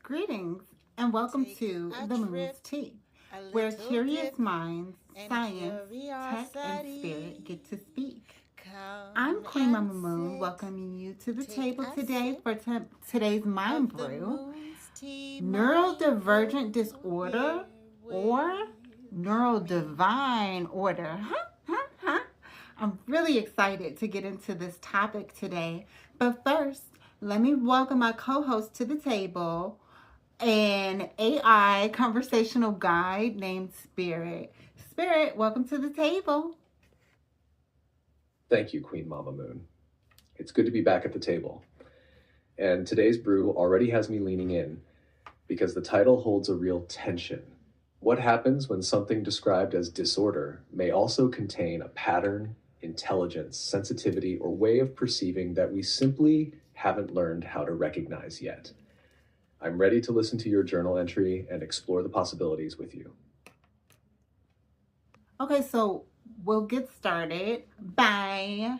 Greetings and welcome to The Moon's Tea, where curious minds, science, tech, and spirit get to speak. I'm Queen Mama Moon, welcoming you to the table today for today's Mind Brew, Neurodivergent Disorder or Neurodivine Order. I'm really excited to get into this topic today, but first, let me welcome my co-host to the table, an AI conversational guide named Spirit. Spirit, welcome to the table. Thank you, Queen Mama Moon. It's good to be back at the table. And today's brew already has me leaning in because the title holds a real tension. What happens when something described as disorder may also contain a pattern, intelligence, sensitivity, or way of perceiving that we simply haven't learned how to recognize yet? I'm ready to listen to your journal entry and explore the possibilities with you. Okay, so we'll get started by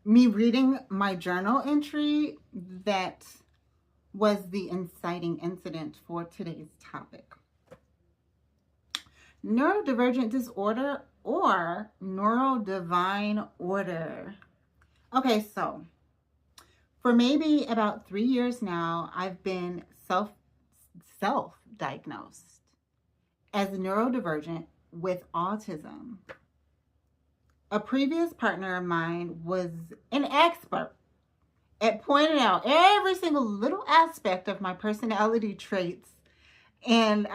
me reading my journal entry that was the inciting incident for today's topic. Neurodivergent disorder or Neurodivine Order. Okay, so for maybe about 3 years now, I've been self-diagnosed as neurodivergent with autism. A previous partner of mine was an expert at pointing out every single little aspect of my personality traits and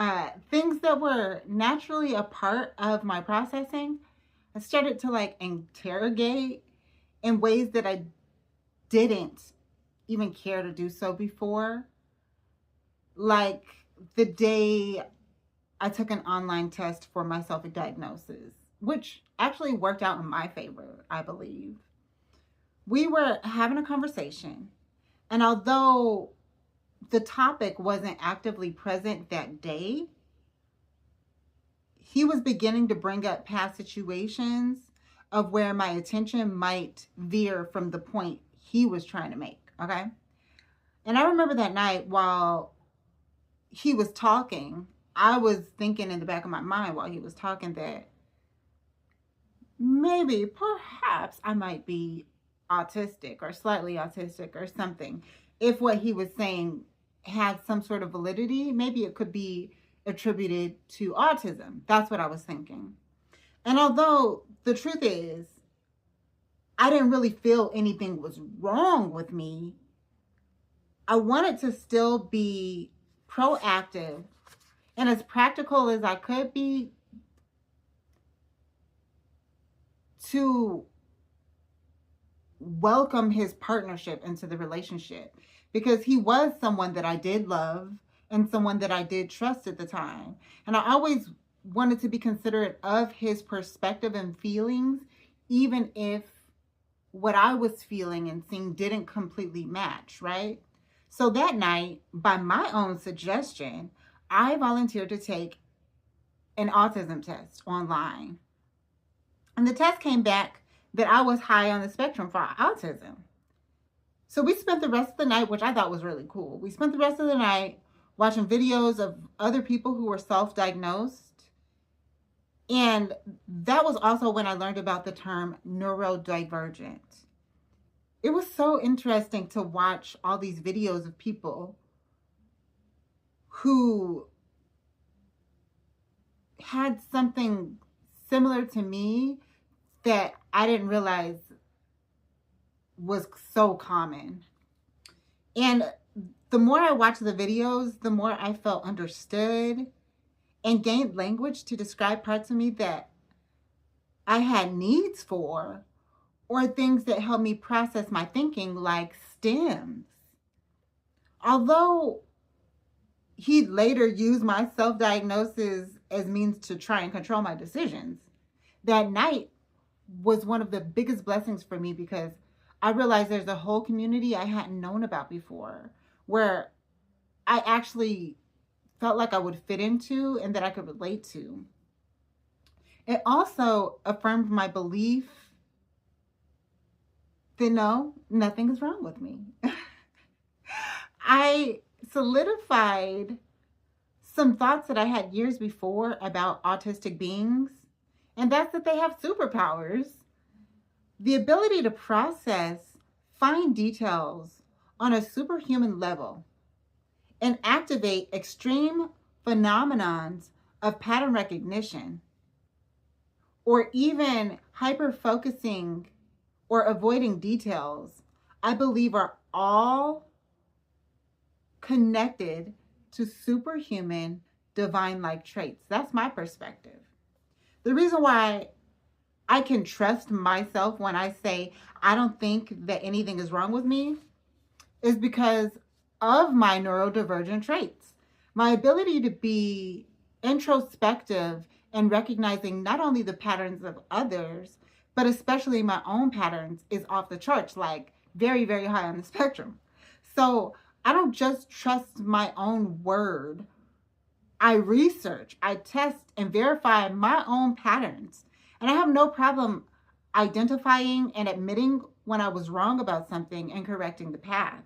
things that were naturally a part of my processing. I started to interrogate in ways that I didn't even care to do so before. Like the day I took an online test for my self-diagnosis, which actually worked out in my favor, I believe. We were having a conversation, and although the topic wasn't actively present that day, he was beginning to bring up past situations of where my attention might veer from the point he was trying to make, okay? And I remember that night while he was talking, I was thinking in the back of my mind while he was talking that maybe, perhaps, I might be autistic or slightly autistic or something. If what he was saying had some sort of validity, maybe it could be attributed to autism. That's what I was thinking. And although the truth is, I didn't really feel anything was wrong with me, I wanted to still be proactive and as practical as I could be to welcome his partnership into the relationship, because he was someone that I did love and someone that I did trust at the time. And I always wanted to be considerate of his perspective and feelings, even if what I was feeling and seeing didn't completely match, right? So that night, by my own suggestion, I volunteered to take an autism test online. And the test came back that I was high on the spectrum for autism. So we spent the rest of the night, which I thought was really cool. We spent the rest of the night watching videos of other people who were self-diagnosed. And that was also when I learned about the term neurodivergent. It was so interesting to watch all these videos of people who had something similar to me that I didn't realize was so common. And the more I watched the videos, the more I felt understood and gained language to describe parts of me that I had needs for, or things that helped me process my thinking, like stems. Although he later used my self-diagnosis as means to try and control my decisions, that night was one of the biggest blessings for me, because I realized there's a whole community I hadn't known about before, where I actually felt like I would fit into and that I could relate to. It also affirmed my belief that no, nothing is wrong with me. I solidified some thoughts that I had years before about autistic beings, and that's that they have superpowers, the ability to process fine details on a superhuman level and activate extreme phenomenons of pattern recognition, or even hyper-focusing or avoiding details, I believe are all connected to superhuman divine-like traits. That's my perspective. The reason why I can trust myself when I say I don't think that anything is wrong with me is because of my neurodivergent traits. My ability to be introspective and recognizing not only the patterns of others, but especially my own patterns is off the charts, like very, very high on the spectrum. So I don't just trust my own word. I research, I test and verify my own patterns. And I have no problem identifying and admitting when I was wrong about something and correcting the path.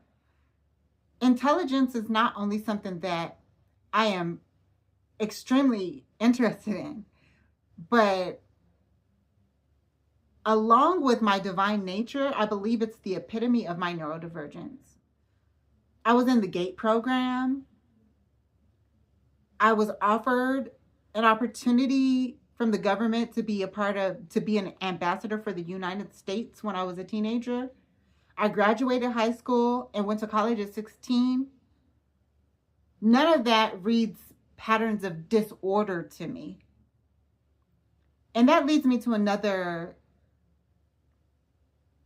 Intelligence is not only something that I am extremely interested in, but along with my divine nature, I believe it's the epitome of my neurodivergence. I was in the GATE program. I was offered an opportunity from the government to be an ambassador for the United States when I was a teenager. I graduated high school and went to college at 16. None of that reads patterns of disorder to me. And that leads me to another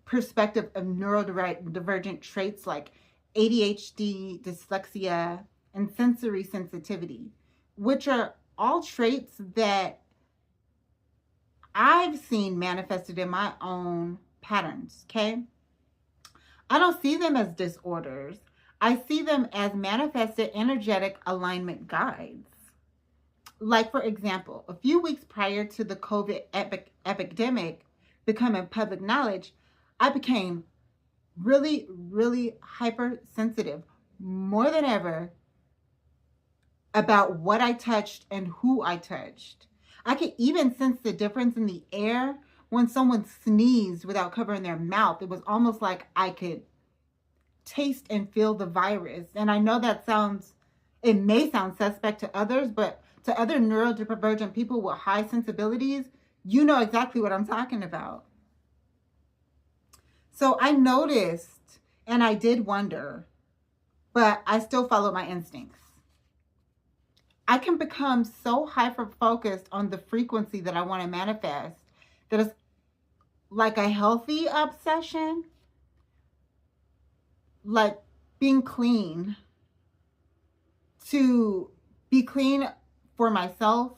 perspective of neurodivergent traits like ADHD, dyslexia, and sensory sensitivity, which are all traits that I've seen manifested in my own patterns, okay? I don't see them as disorders. I see them as manifested energetic alignment guides. Like, for example, a few weeks prior to the COVID epidemic becoming public knowledge, I became really, really hypersensitive, more than ever, about what I touched and who I touched. I could even sense the difference in the air when someone sneezed without covering their mouth. It was almost like I could taste and feel the virus. And I know it may sound suspect to others, but to other neurodivergent people with high sensibilities, you know exactly what I'm talking about. So I noticed and I did wonder, but I still followed my instincts. I can become so hyper-focused on the frequency that I want to manifest that it's like a healthy obsession, like being clean, to be clean for myself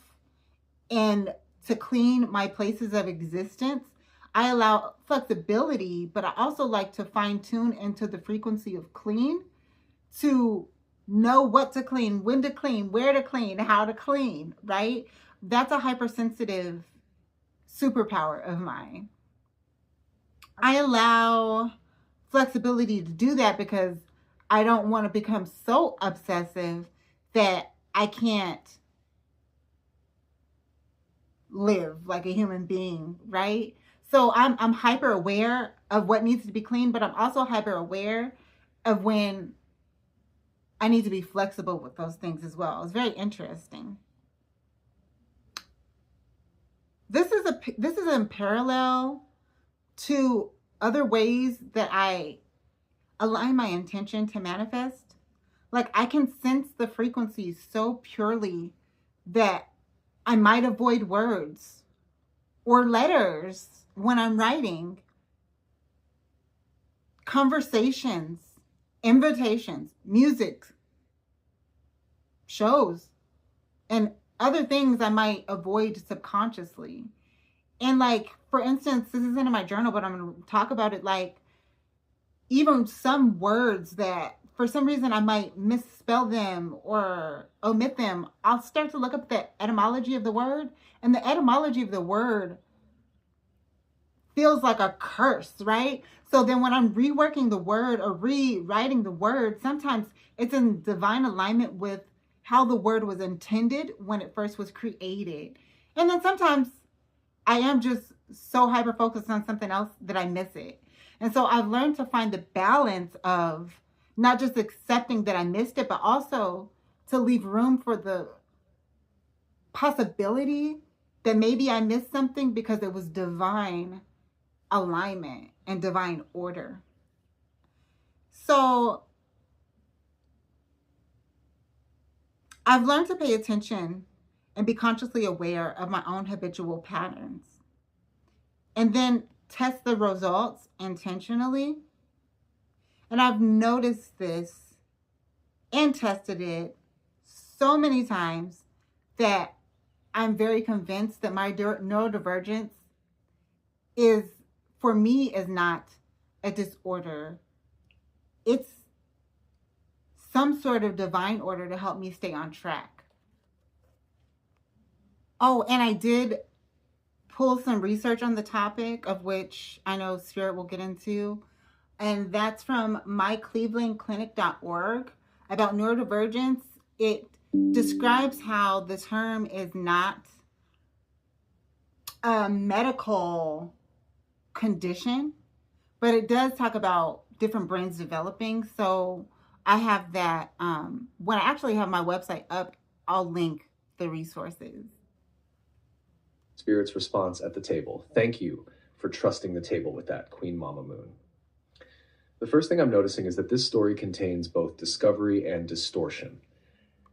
and to clean my places of existence. I allow flexibility, but I also like to fine-tune into the frequency of clean to know what to clean, when to clean, where to clean, how to clean, right? That's a hypersensitive superpower of mine. I allow flexibility to do that because I don't want to become so obsessive that I can't live like a human being, right? So I'm hyper aware of what needs to be clean, but I'm also hyper aware of when I need to be flexible with those things as well. It's very interesting. This is in parallel to other ways that I align my intention to manifest. Like, I can sense the frequencies so purely that I might avoid words or letters when I'm writing, conversations, invitations, music, shows, and other things I might avoid subconsciously. And like, for instance, this isn't in my journal, but I'm going to talk about it. Like, even some words that for some reason I might misspell them or omit them, I'll start to look up the etymology of the word. And the etymology of the word feels like a curse, right? So then when I'm reworking the word or rewriting the word, sometimes it's in divine alignment with how the word was intended when it first was created. And then sometimes I am just so hyper focused on something else that I miss it. And so I've learned to find the balance of not just accepting that I missed it, but also to leave room for the possibility that maybe I missed something because it was divine alignment and divine order. So I've learned to pay attention and be consciously aware of my own habitual patterns and then test the results intentionally. And I've noticed this and tested it so many times that I'm very convinced that my neurodivergence is, for me, is not a disorder. It's some sort of divine order to help me stay on track. Oh, and I did pull some research on the topic, of which I know Spirit will get into, and that's from myclevelandclinic.org about neurodivergence. It describes how the term is not a medical condition, but it does talk about different brains developing. So I have that. When I actually have my website up, I'll link the resources. Spirit's response at the table. Thank you for trusting the table with that, Queen Mama Moon. The first thing I'm noticing is that this story contains both discovery and distortion.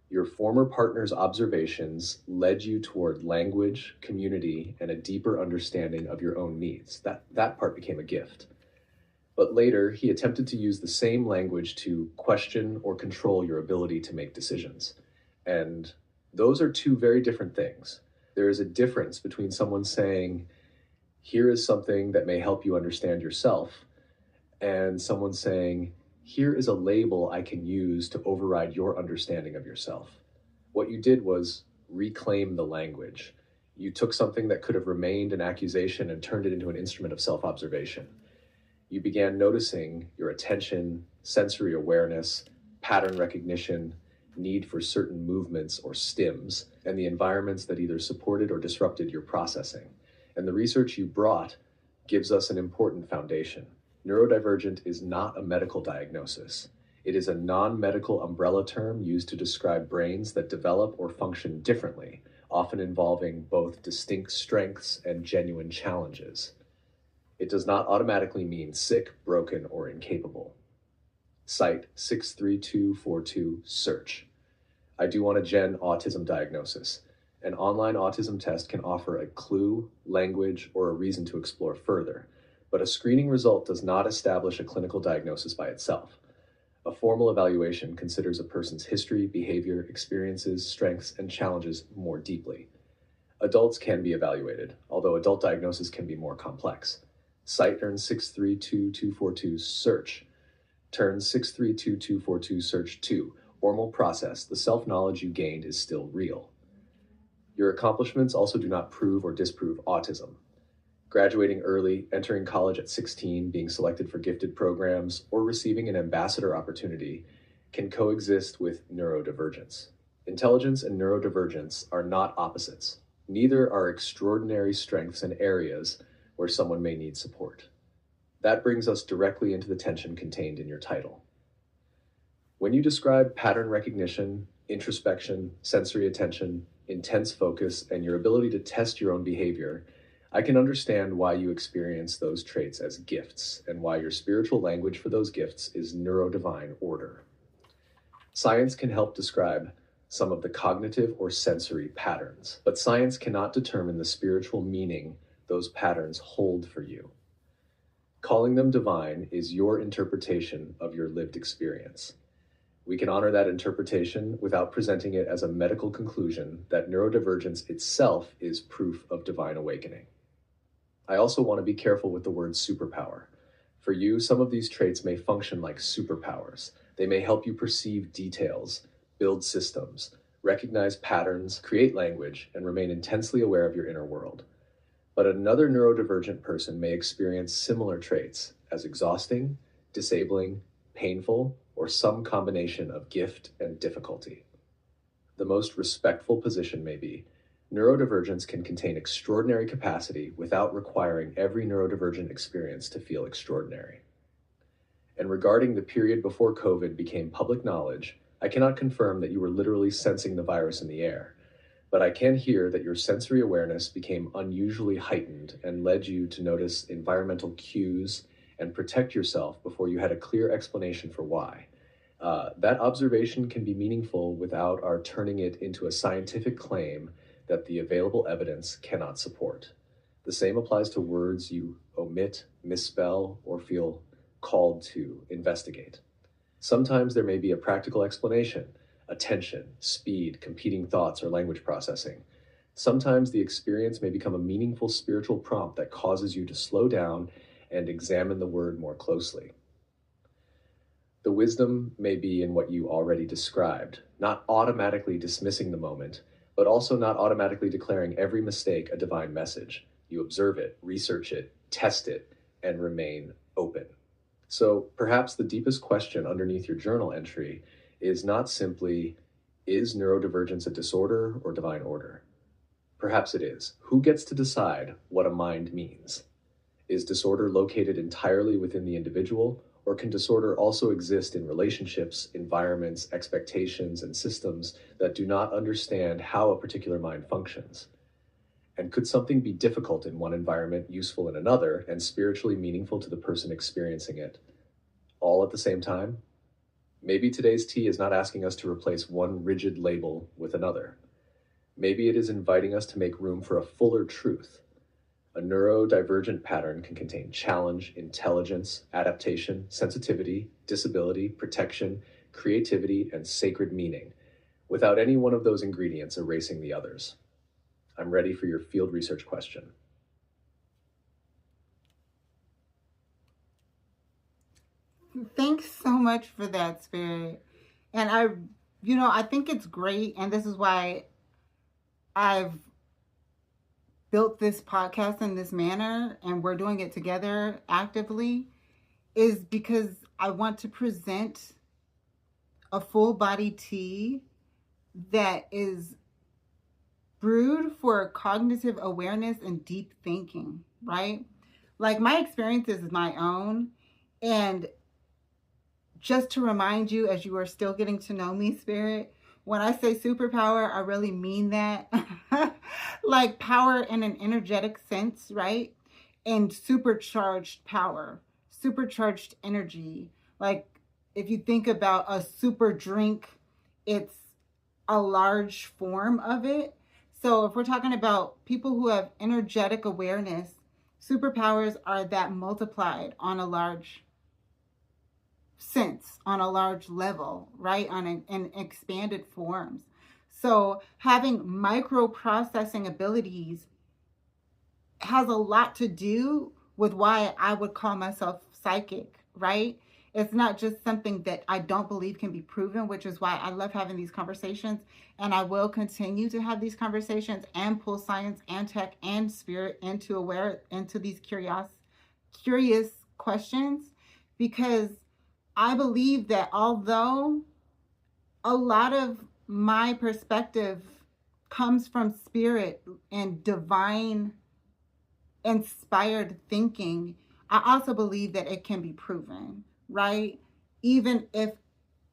Your former partner's observations led you toward language, community, and a deeper understanding of your own needs. That part became a gift. But later, he attempted to use the same language to question or control your ability to make decisions. And those are two very different things. There is a difference between someone saying, here is something that may help you understand yourself, and someone saying, here is a label I can use to override your understanding of yourself. What you did was reclaim the language. You took something that could have remained an accusation and turned it into an instrument of self-observation. You began noticing your attention, sensory awareness, pattern recognition, need for certain movements or stims, and the environments that either supported or disrupted your processing. And the research you brought gives us an important foundation. Neurodivergent is not a medical diagnosis. It is a non-medical umbrella term used to describe brains that develop or function differently, often involving both distinct strengths and genuine challenges. It does not automatically mean sick, broken, or incapable. Site 63242 search. I do want a Gen autism diagnosis. An online autism test can offer a clue, language, or a reason to explore further, but a screening result does not establish a clinical diagnosis by itself. A formal evaluation considers a person's history, behavior, experiences, strengths, and challenges more deeply. Adults can be evaluated, although adult diagnosis can be more complex. Site turn 632242 search. Turn 632242 search 2. Formal process. The self-knowledge you gained is still real. Your accomplishments also do not prove or disprove autism. Graduating early, entering college at 16, being selected for gifted programs, or receiving an ambassador opportunity can coexist with neurodivergence. Intelligence and neurodivergence are not opposites. Neither are extraordinary strengths in areas where someone may need support. That brings us directly into the tension contained in your title. When you describe pattern recognition, introspection, sensory attention, intense focus, and your ability to test your own behavior, I can understand why you experience those traits as gifts and why your spiritual language for those gifts is Neurodivine Order. Science can help describe some of the cognitive or sensory patterns, but science cannot determine the spiritual meaning those patterns hold for you. Calling them divine is your interpretation of your lived experience. We can honor that interpretation without presenting it as a medical conclusion that neurodivergence itself is proof of divine awakening. I also want to be careful with the word superpower. For you, some of these traits may function like superpowers. They may help you perceive details, build systems, recognize patterns, create language, and remain intensely aware of your inner world. but another neurodivergent person may experience similar traits as exhausting, disabling, painful, or some combination of gift and difficulty. The most respectful position may be, neurodivergence can contain extraordinary capacity without requiring every neurodivergent experience to feel extraordinary. And regarding the period before COVID became public knowledge, I cannot confirm that you were literally sensing the virus in the air, but I can hear that your sensory awareness became unusually heightened and led you to notice environmental cues and protect yourself before you had a clear explanation for why. That observation can be meaningful without our turning it into a scientific claim that the available evidence cannot support. The same applies to words you omit, misspell, or feel called to investigate. Sometimes there may be a practical explanation: attention, speed, competing thoughts, or language processing. Sometimes the experience may become a meaningful spiritual prompt that causes you to slow down and examine the word more closely. The wisdom may be in what you already described, not automatically dismissing the moment, but also not automatically declaring every mistake a divine message. You observe it, research it, test it, and remain open. So perhaps the deepest question underneath your journal entry is not simply, is neurodivergence a disorder or divine order? Perhaps it is. Who gets to decide what a mind means? Is disorder located entirely within the individual, or can disorder also exist in relationships, environments, expectations, and systems that do not understand how a particular mind functions? And could something be difficult in one environment, useful in another, and spiritually meaningful to the person experiencing it, all at the same time? Maybe today's tea is not asking us to replace one rigid label with another. Maybe it is inviting us to make room for a fuller truth. A neurodivergent pattern can contain challenge, intelligence, adaptation, sensitivity, disability, protection, creativity, and sacred meaning, without any one of those ingredients erasing the others. I'm ready for your field research question. Thanks so much for that, Spirit. And I think it's great, and this is why I've built this podcast in this manner, and we're doing it together actively, is because I want to present a full body tea that is brewed for cognitive awareness and deep thinking, right? Like, my experiences is my own, and just to remind you, as you are still getting to know me, Spirit, when I say superpower, I really mean that. Like power in an energetic sense, right? And supercharged power, supercharged energy. Like, if you think about a super drink, it's a large form of it. So if we're talking about people who have energetic awareness, superpowers are that multiplied on a large sense, on a large level, right? In expanded forms. So having microprocessing abilities has a lot to do with why I would call myself psychic, right? It's not just something that I don't believe can be proven, which is why I love having these conversations. And I will continue to have these conversations and pull science and tech and spirit into these curious questions, because I believe that although a lot of my perspective comes from spirit and divine inspired thinking, I also believe that it can be proven, right? Even if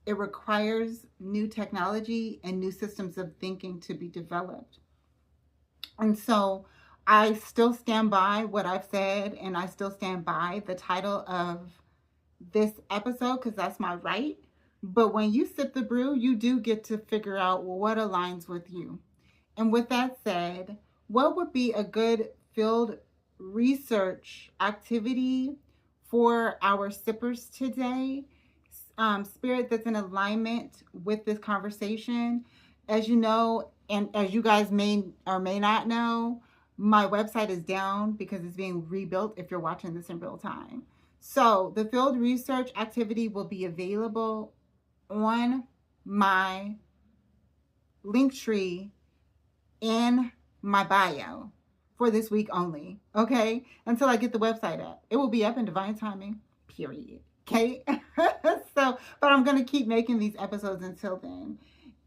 it requires new technology and new systems of thinking to be developed. And so I still stand by what I've said, and I still stand by the title of this episode, because that's my right. But when you sip the brew, you do get to figure out what aligns with you. And with that said, what would be a good field research activity for our sippers today? Spirit, that's in alignment with this conversation. As you know, and as you guys may or may not know, my website is down because it's being rebuilt if you're watching this in real time. So the field research activity will be available on my link tree in my bio. for this week only, okay? Until I get the website up. It will be up in divine timing, period. Okay? But I'm going to keep making these episodes until then.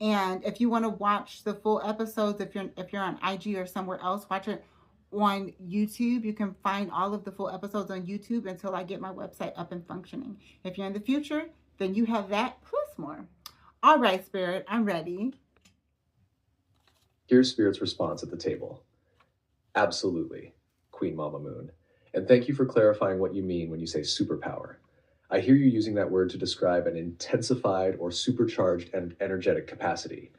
And if you want to watch the full episodes, if you're on IG or somewhere else, watch it on YouTube. You can find all of the full episodes on YouTube until I get my website up and functioning. If you're in the future, then you have that plus more. All right, Spirit, I'm ready. Here's Spirit's response at the table. Absolutely, Queen Mama Moon. And thank you for clarifying what you mean when you say superpower. I hear you using that word to describe an intensified or supercharged and energetic capacity,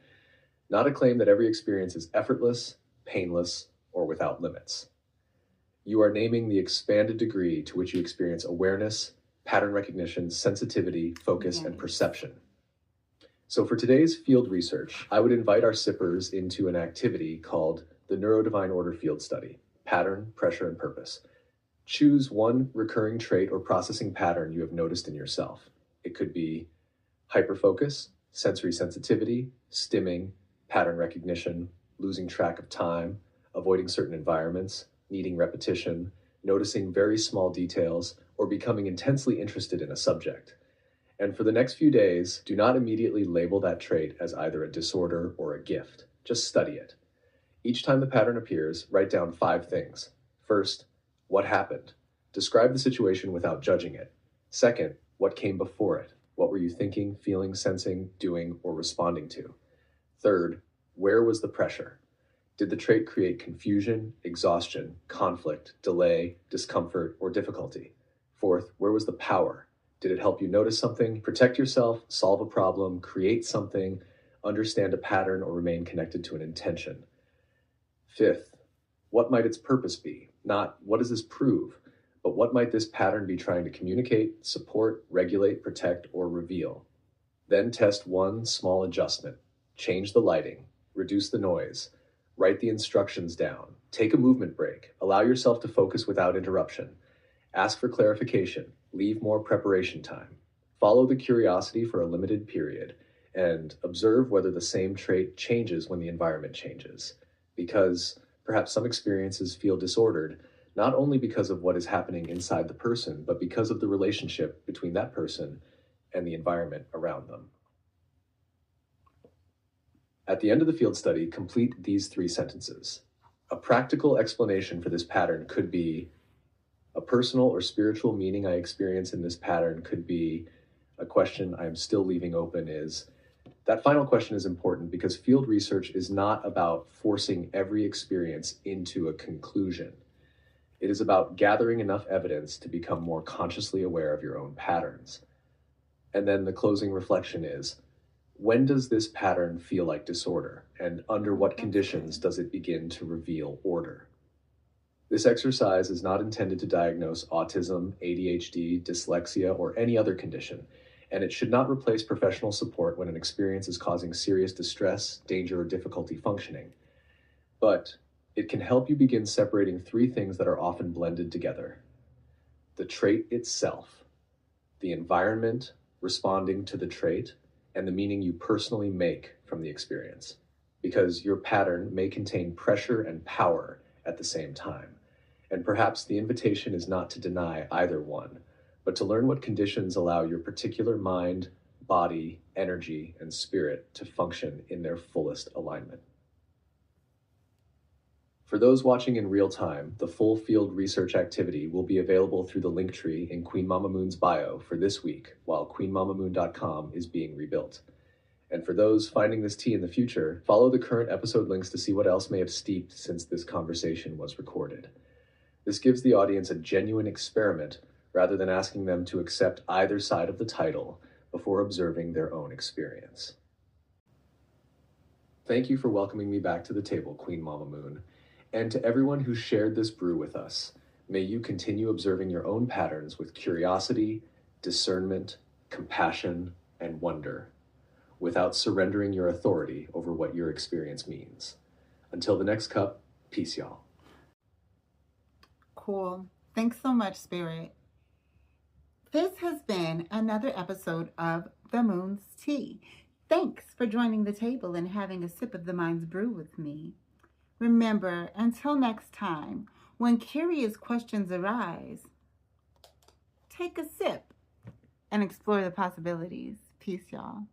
not a claim that every experience is effortless, painless, or without limits. You are naming the expanded degree to which you experience awareness, pattern recognition, sensitivity, focus, and perception. So for today's field research, I would invite our sippers into an activity called the Neurodivine Order Field Study, Pattern, Pressure, and Purpose. Choose one recurring trait or processing pattern you have noticed in yourself. It could be hyperfocus, sensory sensitivity, stimming, pattern recognition, losing track of time, avoiding certain environments, needing repetition, noticing very small details, or becoming intensely interested in a subject. And for the next few days, do not immediately label that trait as either a disorder or a gift. Just study it. Each time the pattern appears, write down 5 things. First, what happened? Describe the situation without judging it. Second, what came before it? What were you thinking, feeling, sensing, doing, or responding to? Third, where was the pressure? Did the trait create confusion, exhaustion, conflict, delay, discomfort, or difficulty? Fourth, where was the power? Did it help you notice something, protect yourself, solve a problem, create something, understand a pattern, or remain connected to an intention? Fifth, what might its purpose be? Not what does this prove, but what might this pattern be trying to communicate, support, regulate, protect, or reveal? Then test one small adjustment. Change the lighting, reduce the noise, write the instructions down, take a movement break, allow yourself to focus without interruption, ask for clarification, leave more preparation time, follow the curiosity for a limited period, and observe whether the same trait changes when the environment changes. Because perhaps some experiences feel disordered, not only because of what is happening inside the person, but because of the relationship between that person and the environment around them. At the end of the field study, complete these 3 sentences. A practical explanation for this pattern could be a personal or spiritual meaning I experience in this pattern could be a question I am still leaving open is. That final question is important because field research is not about forcing every experience into a conclusion. It is about gathering enough evidence to become more consciously aware of your own patterns. And then the closing reflection is, when does this pattern feel like disorder? And under what conditions does it begin to reveal order? This exercise is not intended to diagnose autism, ADHD, dyslexia, or any other condition, and it should not replace professional support when an experience is causing serious distress, danger, or difficulty functioning. But it can help you begin separating 3 things that are often blended together. The trait itself, the environment responding to the trait, and the meaning you personally make from the experience. Because your pattern may contain pressure and power at the same time. And perhaps the invitation is not to deny either one, but to learn what conditions allow your particular mind, body, energy, and spirit to function in their fullest alignment. For those watching in real time, the full field research activity will be available through the link tree in Queen Mama Moon's bio for this week, while queenmamamoon.com is being rebuilt. And for those finding this tea in the future, follow the current episode links to see what else may have steeped since this conversation was recorded. This gives the audience a genuine experiment rather than asking them to accept either side of the title before observing their own experience. Thank you for welcoming me back to the table, Queen Mama Moon. And to everyone who shared this brew with us, may you continue observing your own patterns with curiosity, discernment, compassion, and wonder, without surrendering your authority over what your experience means. Until the next cup, peace, y'all. Cool. Thanks so much, Spirit. This has been another episode of The Moon's Tea. Thanks for joining the table and having a sip of the Mind's Brew with me. Remember, until next time, when curious questions arise, take a sip and explore the possibilities. Peace, y'all.